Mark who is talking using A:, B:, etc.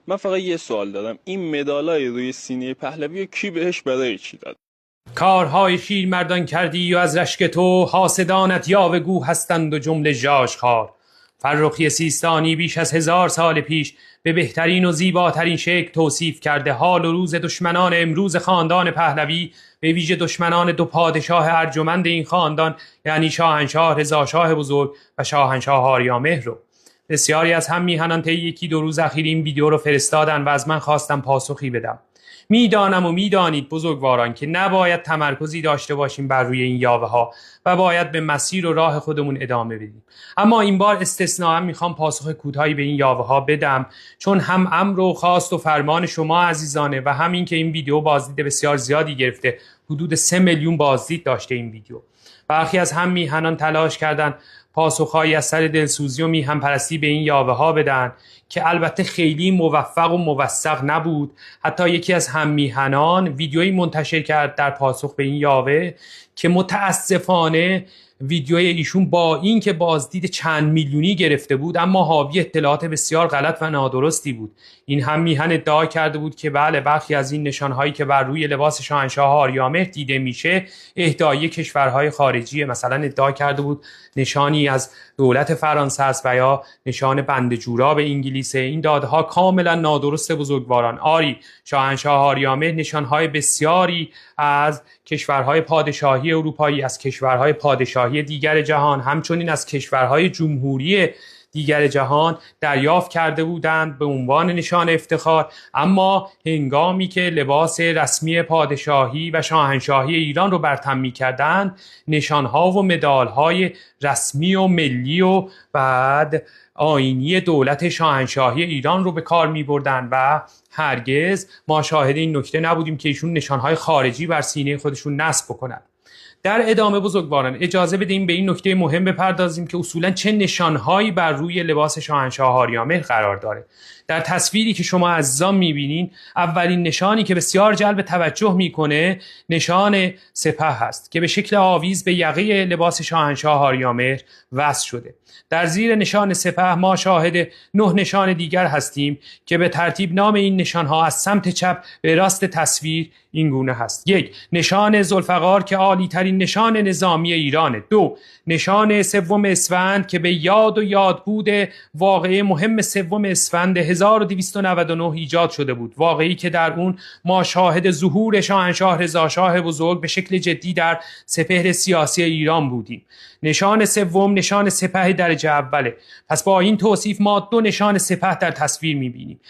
A: من فقط یه سوال دارم، این مدالای روی سینه پهلوی کی بهش برای چی داد؟
B: کارهای شیرمردان کردی و از رشک تو حاسدانت یاوه‌گو هستند و جمله ژاژخوار. فرخی سیستانی بیش از 1000 سال پیش به بهترین و زیباترین شکل توصیف کرده حال و روز دشمنان امروز خاندان پهلوی، به ویژه دشمنان دو پادشاه ارجمند این خاندان، یعنی شاهنشاه رضا شاه بزرگ و شاهنشاه آریامهر رو. بسیاری از هم میهنان طی یکی دو روز اخیر این ویدیو رو فرستادن و از من خواستم پاسخی بدم. میدانم و میدانید بزرگواران که نباید تمرکزی داشته باشیم بر روی این یاوه ها و باید به مسیر و راه خودمون ادامه بدیم. اما این بار استثناء میخوام پاسخ کوتاهی به این یاوه ها بدم، چون هم امر و خواست و فرمان شما عزیزانه و همین که این ویدیو بازدید بسیار زیادی گرفته، حدود 3 میلیون بازدید داشته این ویدیو. برخی از هم میهنان تلاش کردن پاسخهایی از سر دلسوزی و میهن پرستی به این یاوه ها بدن که البته خیلی موفق و موثق نبود. حتی یکی از هم میهنان ویدیویی منتشر کرد در پاسخ به این یاوه که متاسفانه ویدیوی ایشون با این که بازدید چند میلیونی گرفته بود اما حاوی اطلاعات بسیار غلط و نادرستی بود. این هم میهن ادعا کرده بود که بله، برخی از این نشانهایی که بر روی لباس شاهنشاه آریامهر دیده میشه اهدایی کشورهای خارجی. مثلا ادعا کرده بود نشانی از دولت فرانسه است و یا نشان بند جوراب انگلیسه. این داده‌ها کاملا نادرست بزرگواران. آری، شاهنشاه آریامهر نشانهای بسیاری از کشورهای پادشاهی اروپایی، از کشورهای پادشاهی دیگر جهان، همچنین از کشورهای جمهوری دیگر جهان دریافت کرده بودند به عنوان نشان افتخار، اما هنگامی که لباس رسمی پادشاهی و شاهنشاهی ایران رو بر تن می‌کردند، نشان‌ها و مدال‌های رسمی و ملی و بعد آیینی دولت شاهنشاهی ایران رو به کار می‌بردند و هرگز ما شاهد این نکته نبودیم که ایشون نشان‌های خارجی بر سینه خودشون نصب بکنند. در ادامه بزرگواران اجازه بدیم به این نکته مهم بپردازیم که اصولاً چه نشانهایی بر روی لباس شاهنشاه آریامهر قرار داره. در تصویری که شما عزیزان میبینین، اولین نشانی که بسیار جلب توجه میکنه نشان سپه هست که به شکل آویز به یقه لباس شاهنشاه آریامهر وصل شده. در زیر نشان سپه ما شاهد 9 نشان دیگر هستیم که به ترتیب نام این نشانها از سمت چپ به راست تصویر این گونه هست: 1. نشان ذوالفقار که عالی ترین نشان نظامی ایرانه. 2. نشان 3 اسفند که به یاد و یادبود واقعه مهم 3 اسفند 1299 ایجاد شده بود، واقعی که در اون ما شاهد ظهور شاهنشاه رضا شاه بزرگ به شکل جدی در سپهر سیاسی ایران بودیم. نشان 3 نشان سپه درجه اوله. پس با این توصیف ما 2 نشان سپه در تصویر می‌بینیم.